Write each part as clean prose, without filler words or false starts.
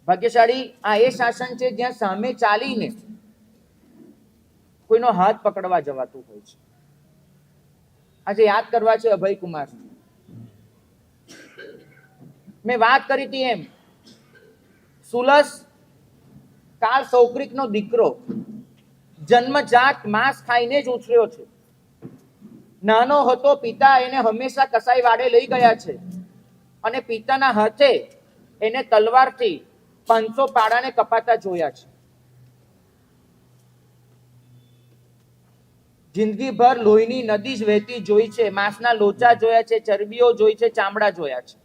ભાગ્યશાળી આ એ શાસન છે જ્યાં સામે ચાલીને કોઈનો હાથ પકડવા જવાતું હોય છે. આજે યાદ કરવા છે અભયકુમાર. મેં વાત કરી હતી એમ, સુલસ કાળ સૌક્રિકનો દીકરો, જન્મજાત માંસ ખાઈને જ ઉછર્યો છે. નાનો હતો, પિતા એને હંમેશા કસાઈ વાડે લઈ ગયા છે અને પિતાના હાથે એને તલવારથી 500 પાડાને કપાતા જોયા છે. જિંદગીભર લોહીની નદી જ વહેતી જોઈ છે, માંસના લોચા જોયા છે, ચરબીઓ જોઈ છે, ચામડા જોયા છે.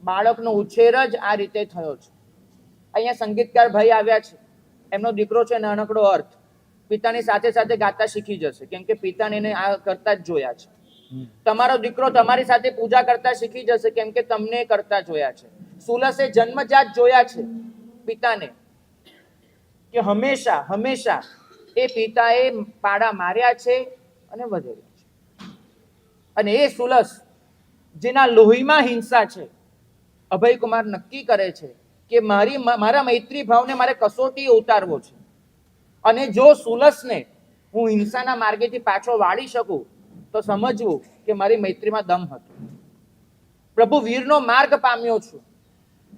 બાળકનો ઉછેર જ આ રીતે થયો છે. અહીંયા સંગીતકાર ભાઈ આવ્યા છે, એમનો દીકરો છે નાનકડો અર્થ. પિતાની સાથે સાથે ગાતા શીખી જશે, કેમ કે પિતાને એને આ કરતા જ જોયા છે. તમારો દીકરો તમારી સાથે પૂજા કરતા શીખી જશે, કેમ કે તમને કરતા જોયા છે. સુલસે જન્મજાત જોયા છે પિતાને કે હંમેશા હંમેશા એ પિતાએ પાડા માર્યા છે અને વધેર્યા છે. અને એ સુલસ જેના લોહીમાં હિંસા છે, અભયકુમાર નક્કી કરે છે કે મારા મૈત્રી ભાવને મારે કસોટી ઉતારવો છે. અને જો સુલસને હું હિંસાના માર્ગેથી પાછો વાળી શકું તો સમજવું કે મારી મૈત્રીમાં દમ હતો. પ્રભુ વીરનો માર્ગ પામ્યો છું.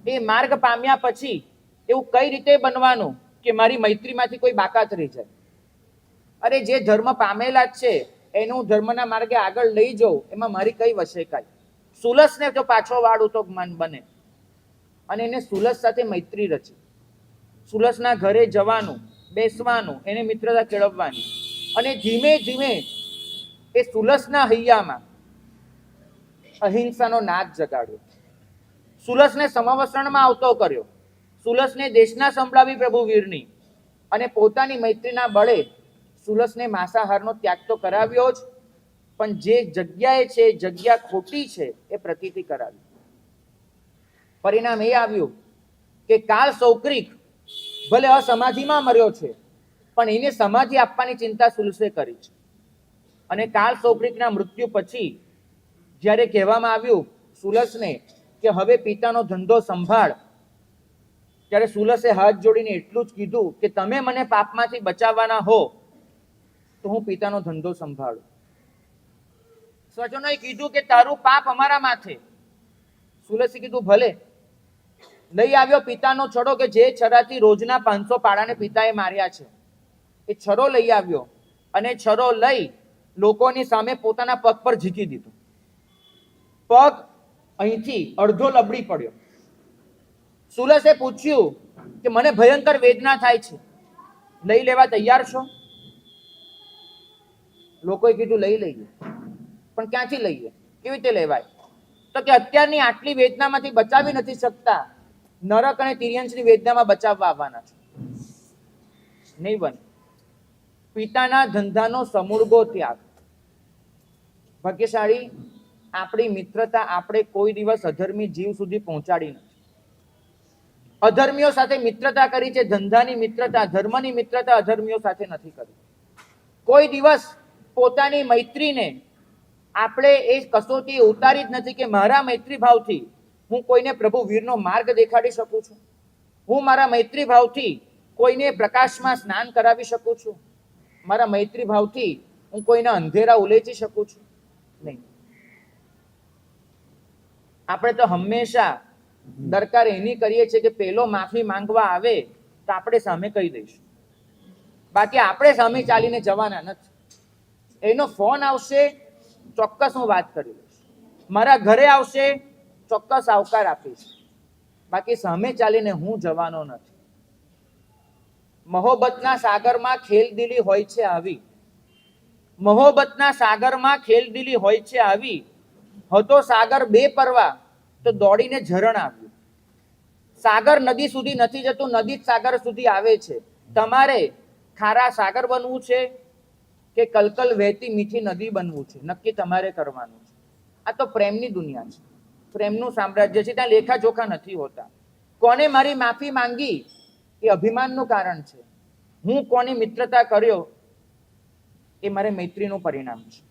એ માર્ગ પામ્યા પછી એવું કઈ રીતે બનવાનું કે મારી મૈત્રીમાંથી કોઈ બાકાત રહી જાય. અરે જે ધર્મ પામેલા જ છે એનું ધર્મના માર્ગે આગળ લઈ જાઉં, એમાં મારી કઈ વશેકાય. સુલસને જો પાછો વાળું તો મન બને. અને એને સુલસ સાથે મૈત્રી રચી. સુલસના ઘરે જવાનું, બેસવાનું, એને મિત્રતા કેળવવાની. અને ધીમે ધીમે એ સુલસના હૈયામાં અહિંસાનો નાદ જગાડ્યો. સુલસને સમવસ્ત્રણમાં આવતો કર્યો. સુલસને દેશના સંભળાવી પ્રભુ વીરની. અને પોતાની મૈત્રીના બળે સુલસને માંસાહારનો ત્યાગ તો કરાવ્યો જ, પણ જે જગ્યાએ છે જગ્યા ખોટી છે એ પ્રતીતિ કરાવી. પરિણામ એ આવ્યું કે કાળ સૌક્રિક ભલે અસમાધિમાં મર્યો છે, પણ એને સમાધિ આપવાની ચિંતા સુલસે કરી છે. અને કાળ સૌક્રિકના મૃત્યુ પછી જ્યારે કહેવામાં આવ્યું સુલસને કે હવે પિતાનો ધંધો સંભાળ, ત્યારે સુલસે હાથ જોડીને એટલું જ કીધું કે તમે મને પાપમાંથી બચાવવાના હો તો હું પિતાનો ધંધો સંભાળું. સ્વજનોએ કીધું કે તારું પાપ અમારા માથે. સુલસે કીધું ભલે. લઈ આવ્યો પિતાનો છડો કે જે છરાથી રોજના 500 પાડાને પિતાએ માર્યા છે. એ છરો લઈ આવ્યો અને છરો લઈ લોકોની સામે પોતાના પગ પર ઝીકી દીધો. પગ અહીંથી અડધો લબડી પડ્યો. સુલસે પૂછ્યું કે મને ભયંકર વેદના થાય છે, લઈ લેવા તૈયાર છો? લોકોએ કીધું લઈ લઈએ. પણ ક્યાંથી લઈએ, કેવી રીતે લેવાય? તો કે અત્યારની આટલી વેદનામાંથી બચાવી નથી શકતા, નરક અને તિર્યંશની વેદનામાં બચાવવા આવવાના છે. નહીં બને. પિતાના ધંધાનો સમૂળગો ત્યાગ. ભાગ્યશાળી આપણી મિત્રતા આપણે કોઈ દિવસ અધર્મી જીવ સુધી પહોંચાડી નથી. અધર્મીઓ સાથે મિત્રતા કરી છે, ધંધાની મિત્રતા, ધર્મની મિત્રતા અધર્મીઓ સાથે નથી કરી. કોઈ દિવસ પોતાની મૈત્રીને આપણે એ કસોટી ઉતારી જ નથી કે મારા મૈત્રી ભાવથી હું કોઈને પ્રભુ વીરનો માર્ગ દેખાડી શકું છું. હું મારા મૈત્રી ભાવથી કોઈને પ્રકાશમાં સ્નાન કરાવી શકું છું. મારા મૈત્રી ભાવથી હું કોઈના અંધેરા ઉલેચી શકું છું. નહીં. આપણે તો હંમેશા દરકાર એની કરીએ છીએ કે પેલો માફી માંગવા આવે તો આપણે સામે કહી દઈશું. બાકી આપણે સામે ચાલીને જવાના નથી. એનો ફોન આવશે, ચોક્કસ હું વાત કરી લઈશ. મારા ઘરે આવશે, ચોક્કસ આવકાર આપીશ. બાકી સામે ચાલીને હું જવાનો નથી. મહોબતના સાગરમાં ખેલદિલી હોય છે આવી. મહોબતના સાગરમાં ખેલદિલી હોય છે આવી. હતો સાગર બે પરવા તો દોડીને ઝરણ આવ્યું. સાગર નદી સુધી નથી જતું, નદી સાગર સુધી આવે છે. તમારે ખારા સાગર બનવું છે કે કલકલ વહેતી મીઠી નદી બનવું છે, નક્કી તમારે કરવાનું છે. આ તો પ્રેમની દુનિયા છે, પ્રેમનું સામ્રાજ્ય છે. ત્યાં લેખા જોખા નથી હોતા. કોને મારી માફી માંગી એ અભિમાનનું કારણ છે. હું કોની મિત્રતા કર્યો એ મારે મૈત્રીનું પરિણામ છે.